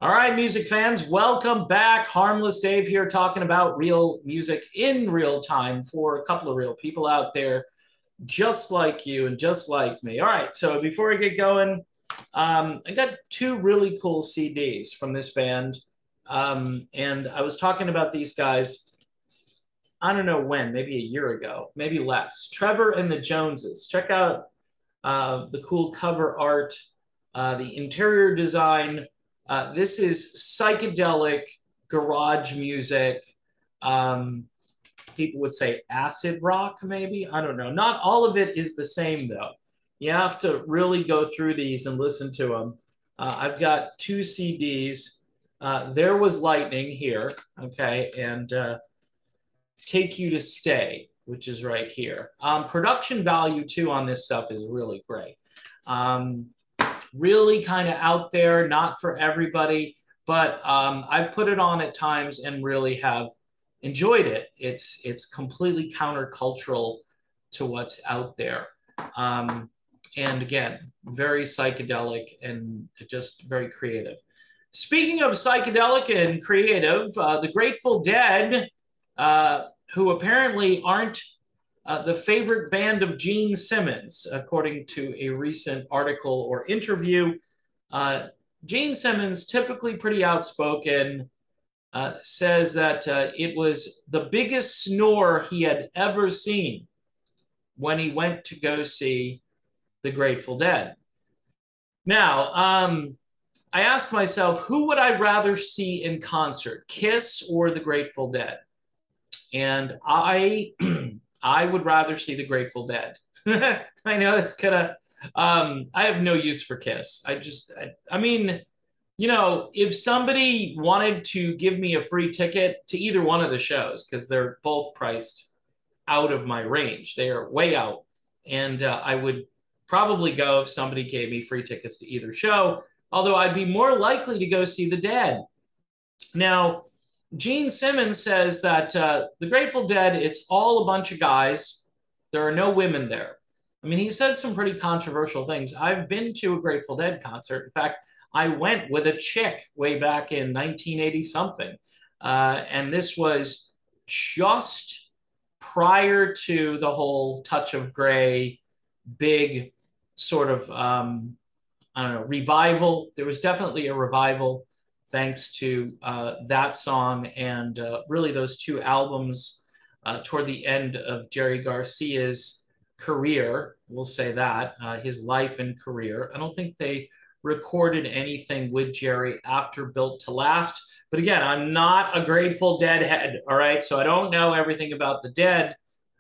All right, music fans, welcome back. Harmless Dave here talking about real music in real time for a couple of real people out there just like you and just like me. All right, so before I get going, I got two really cool CDs from this band. And I was talking about these guys, I don't know when, maybe a year ago, maybe less. Trevor and the Joneses. Check out the cool cover art, the interior design. This is psychedelic garage music. Um, People would say acid rock, maybe. I don't know. Not all of it is the same, though. You have to really go through these and listen to them. I've got two CDs. There Was Lightning here, okay, and Take You to Stay, which is right here. Production value, too, on this stuff is really great. Um, really kind of out there, not for everybody, but I've put it on at times and really have enjoyed it. It's completely countercultural to what's out there. Um, and again, very psychedelic and just very creative. Speaking of psychedelic and creative, the Grateful Dead, who apparently aren't the favorite band of Gene Simmons, according to a recent article or interview. Gene Simmons, typically pretty outspoken, says that it was the biggest snore he had ever seen when he went to go see the Grateful Dead. Now, I asked myself, who would I rather see in concert, Kiss or the Grateful Dead? And I would rather see the Grateful Dead. I know it's gonna. I have no use for Kiss. I mean, if somebody wanted to give me a free ticket to either one of the shows, because they're both priced out of my range, they are way out, and I would probably go if somebody gave me free tickets to either show. Although I'd be more likely to go see the Dead. Now, Gene Simmons says that the Grateful Dead, it's all a bunch of guys. There are no women there. I mean, he said some pretty controversial things. I've been to a Grateful Dead concert. In fact, I went with a chick way back in 1980 something. And this was just prior to the whole Touch of Grey big sort of, I don't know, revival. There was definitely a revival thanks to that song and really those two albums toward the end of Jerry Garcia's career. We'll say that, his life and career. I don't think they recorded anything with Jerry after Built to Last. But again, I'm not a Grateful Dead head, all right? So I don't know everything about the Dead.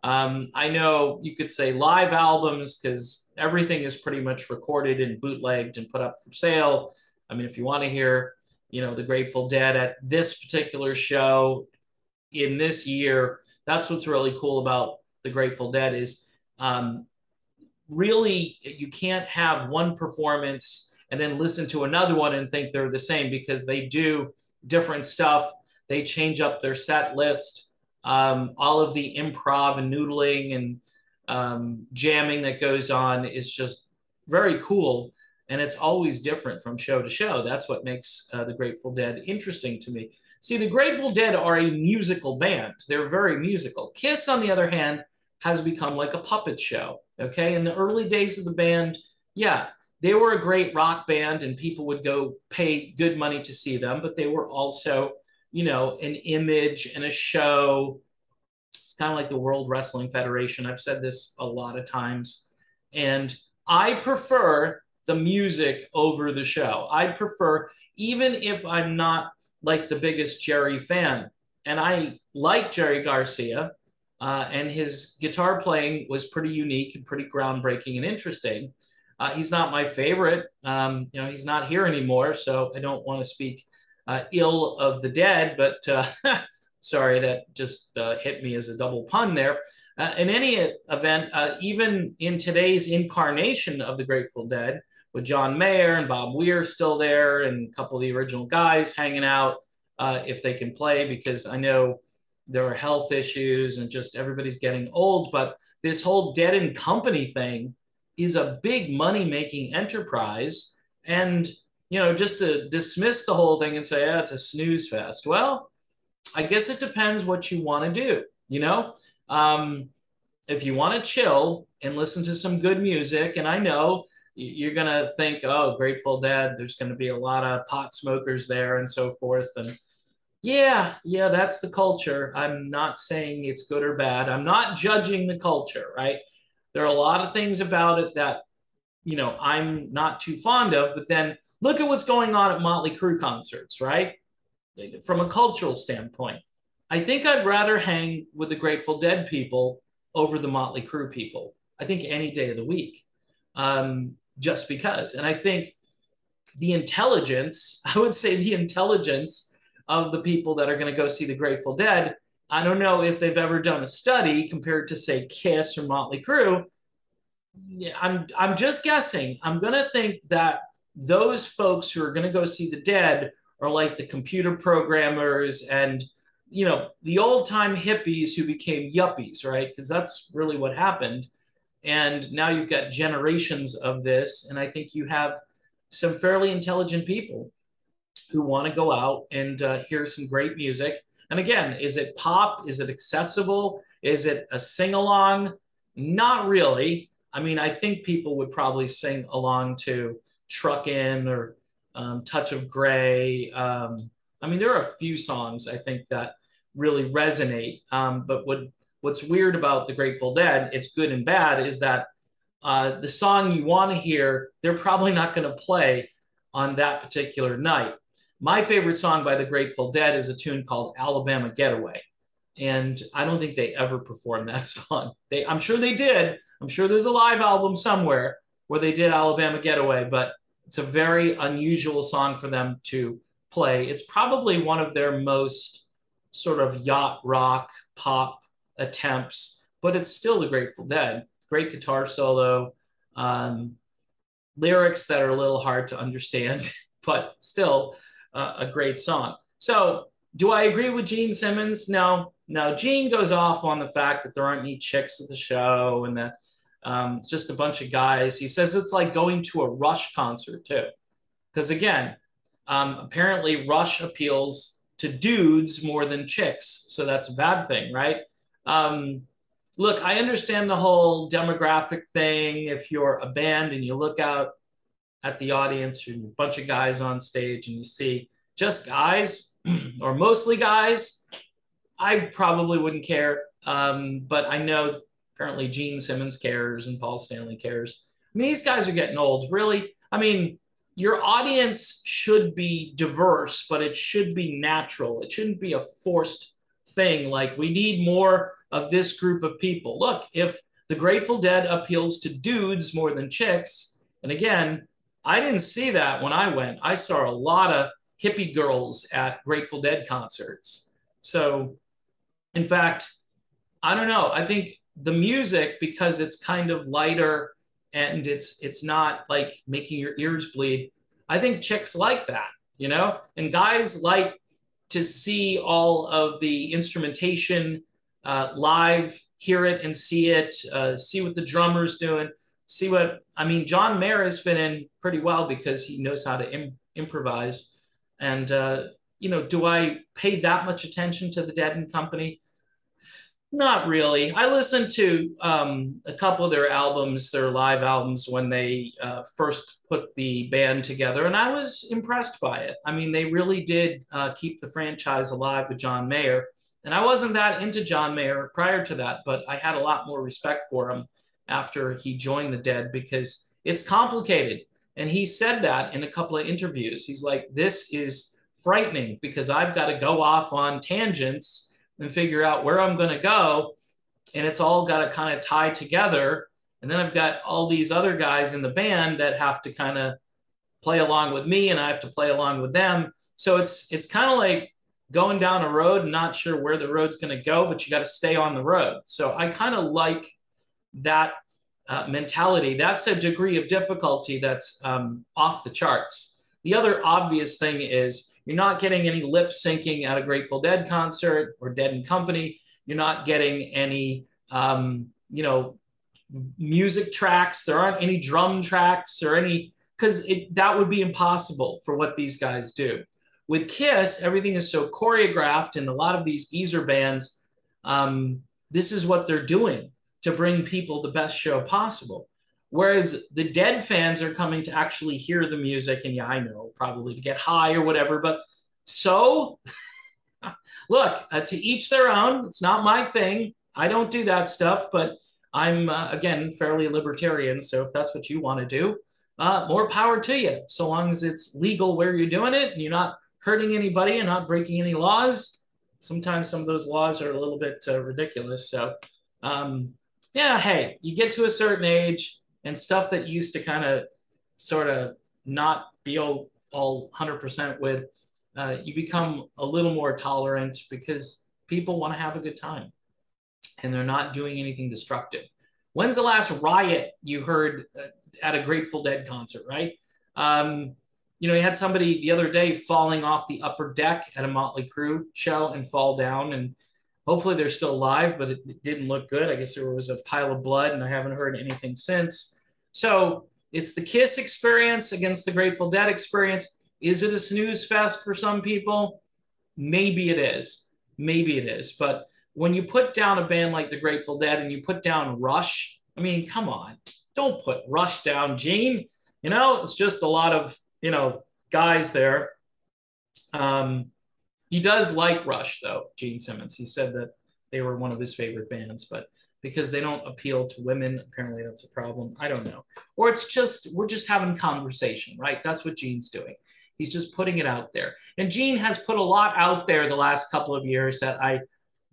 I know you could say live albums because everything is pretty much recorded and bootlegged and put up for sale. I mean, if you want to hear the Grateful Dead at this particular show in this year. That's what's really cool about the Grateful Dead is really you can't have one performance and then listen to another one and think they're the same because they do different stuff. They change up their set list. All of the improv and noodling and jamming that goes on is just very cool. And it's always different from show to show. That's what makes the Grateful Dead interesting to me. See, the Grateful Dead are a musical band. They're very musical. Kiss, on the other hand, has become like a puppet show. Okay, in the early days of the band, yeah, they were a great rock band and people would go pay good money to see them, but they were also, an image and a show. It's kind of like the World Wrestling Federation. I've said this a lot of times. And I prefer the music over the show. I prefer, even if I'm not like the biggest Jerry fan, and I like Jerry Garcia, and his guitar playing was pretty unique and pretty groundbreaking and interesting. He's not my favorite. He's not here anymore, so I don't want to speak ill of the Dead, but sorry, that just hit me as a double pun there. In any event, even in today's incarnation of the Grateful Dead, with John Mayer and Bob Weir still there and a couple of the original guys hanging out if they can play, because I know there are health issues and just everybody's getting old. But this whole Dead and Company thing is a big money-making enterprise. And, just to dismiss the whole thing and say, it's a snooze fest. Well, I guess it depends what you want to do, Um, if you want to chill and listen to some good music, and I know you're going to think, oh, Grateful Dead, there's going to be a lot of pot smokers there and so forth. And yeah, that's the culture. I'm not saying it's good or bad. I'm not judging the culture, right? There are a lot of things about it that, I'm not too fond of, but then look at what's going on at Motley Crue concerts, right? From a cultural standpoint. I think I'd rather hang with the Grateful Dead people over the Motley Crue people. I think any day of the week, just because. And I think the intelligence, I would say the intelligence of the people that are going to go see the Grateful Dead, I don't know if they've ever done a study compared to, say, Kiss or Motley Crue. Yeah, I'm just guessing. I'm going to think that those folks who are going to go see the Dead are like the computer programmers and the old time hippies who became yuppies, right? Because that's really what happened. And now you've got generations of this. And I think you have some fairly intelligent people who want to go out and hear some great music. And again, is it pop? Is it accessible? Is it a sing along? Not really. I mean, I think people would probably sing along to Truckin' or Touch of Grey. I mean, there are a few songs I think that really resonate. But what's weird about the Grateful Dead, it's good and bad, is that the song you want to hear, they're probably not going to play on that particular night. My favorite song by the Grateful Dead is a tune called Alabama Getaway. And I don't think they ever performed that song. I'm sure they did. I'm sure there's a live album somewhere where they did Alabama Getaway, but it's a very unusual song for them to play. It's probably one of their most sort of yacht rock pop attempts, but it's still the Grateful Dead. Great guitar solo, lyrics that are a little hard to understand, but still a great song. So do I agree with Gene Simmons? No. Gene goes off on the fact that there aren't any chicks at the show and that it's just a bunch of guys. He says it's like going to a Rush concert too. Because again, apparently Rush appeals to dudes more than chicks. So that's a bad thing, right? Look, I understand the whole demographic thing. If you're a band and you look out at the audience, you're a bunch of guys on stage and you see just guys or mostly guys, I probably wouldn't care. But I know apparently Gene Simmons cares and Paul Stanley cares. I mean, these guys are getting old, really. I mean, your audience should be diverse, but it should be natural. It shouldn't be a forced thing like we need more of this group of people. Look, if the Grateful Dead appeals to dudes more than chicks, and again, I didn't see that when I went. I saw a lot of hippie girls at Grateful Dead concerts. So, in fact, I don't know. I think the music, because it's kind of lighter and it's not like making your ears bleed, I think chicks like that, and guys like to see all of the instrumentation live, hear it and see it, see what the drummer's doing, John Mayer has fit in pretty well because he knows how to improvise. And, do I pay that much attention to the Dead and Company? Not really. I listened to a couple of their albums, their live albums, when they first put the band together, and I was impressed by it. I mean, they really did keep the franchise alive with John Mayer, and I wasn't that into John Mayer prior to that, but I had a lot more respect for him after he joined the Dead because it's complicated. And he said that in a couple of interviews. He's like, this is frightening because I've got to go off on tangents and figure out where I'm going to go. And it's all got to kind of tie together. And then I've got all these other guys in the band that have to kind of play along with me and I have to play along with them. So it's kind of like going down a road and not sure where the road's going to go, but you got to stay on the road. So I kind of like that mentality. That's a degree of difficulty that's off the charts. The other obvious thing is you're not getting any lip syncing at a Grateful Dead concert or Dead and Company. You're not getting any, music tracks. There aren't any drum tracks or any because that would be impossible for what these guys do. With Kiss, everything is so choreographed, and a lot of these geezer bands, this is what they're doing to bring people the best show possible. Whereas the Dead fans are coming to actually hear the music, and yeah, I know, probably to get high or whatever, but so look, to each their own. It's not my thing. I don't do that stuff, but I'm, again, fairly libertarian. So if that's what you want to do, more power to you, so long as it's legal where you're doing it and you're not hurting anybody and not breaking any laws. Sometimes some of those laws are a little bit ridiculous. So, yeah, hey, you get to a certain age and stuff that used to kind of sort of not be all 100% with, you become a little more tolerant because people want to have a good time and they're not doing anything destructive. When's the last riot you heard at a Grateful Dead concert, right? You know, you had somebody the other day falling off the upper deck at a Motley Crue show and fall down, and hopefully they're still alive, but it didn't look good. I guess there was a pile of blood, and I haven't heard anything since. So it's the Kiss experience against the Grateful Dead experience. Is it a snooze fest for some people? Maybe it is. Maybe it is. But when you put down a band like the Grateful Dead and you put down Rush, I mean, come on. Don't put Rush down, Gene. You know, it's just a lot of, you know, guys there. He does like Rush, though, Gene Simmons. He said that they were one of his favorite bands, but because they don't appeal to women, apparently that's a problem. I don't know. Or it's just, we're just having conversation, right? That's what Gene's doing. He's just putting it out there. And Gene has put a lot out there the last couple of years that I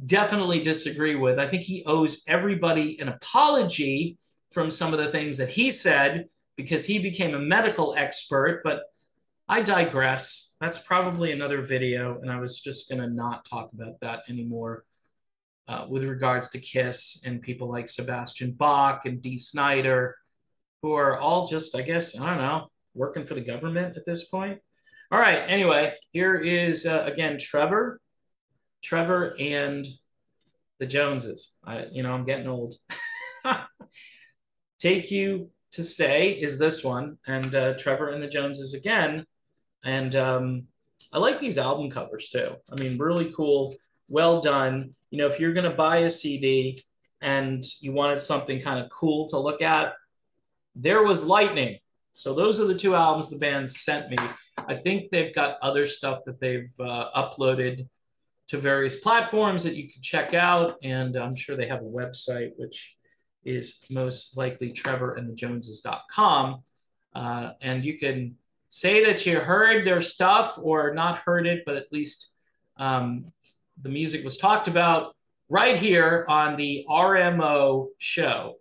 definitely disagree with. I think he owes everybody an apology from some of the things that he said because he became a medical expert, but I digress. That's probably another video, and I was just going to not talk about that anymore with regards to Kiss and people like Sebastian Bach and Dee Snider, who are all just, I guess, I don't know, working for the government at this point. All right, anyway, here is, again, Trevor and the Joneses. I'm getting old. Take You to Stay is this one, and Trevor and the Joneses again. And I like these album covers too. I mean, really cool, well done. You know, if you're going to buy a CD and you wanted something kind of cool to look at, there was Lightning. So those are the two albums the band sent me. I think they've got other stuff that they've uploaded to various platforms that you can check out. And I'm sure they have a website, which is most likely trevorandthejoneses.com. And you can say that you heard their stuff or not heard it, but at least the music was talked about right here on the RMO show.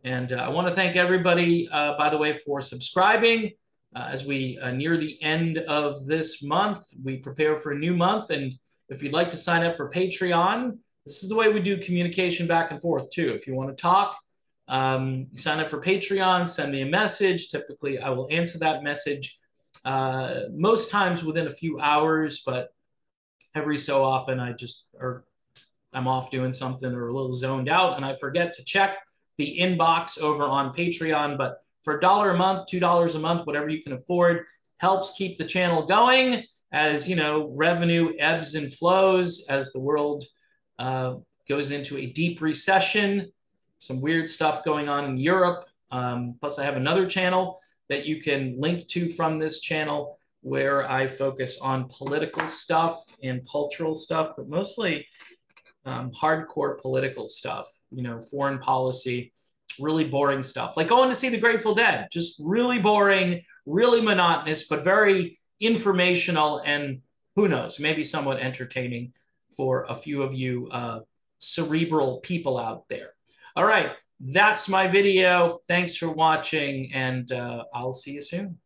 And I want to thank everybody, by the way, for subscribing. As we near the end of this month, we prepare for a new month. And if you'd like to sign up for Patreon, this is the way we do communication back and forth, too. If you want to talk, sign up for Patreon, send me a message. Typically, I will answer that message most times within a few hours, but every so often I'm off doing something or a little zoned out, and I forget to check the inbox over on Patreon. But for $1 a month, $2 a month, whatever you can afford, helps keep the channel going as, you know, revenue ebbs and flows as the world goes into a deep recession, some weird stuff going on in Europe. Plus, I have another channel that you can link to from this channel where I focus on political stuff and cultural stuff, but mostly hardcore political stuff, you know, foreign policy, really boring stuff. Like going to see the Grateful Dead, just really boring, really monotonous, but very informational and who knows, maybe somewhat entertaining for a few of you cerebral people out there. All right, that's my video. Thanks for watching, and I'll see you soon.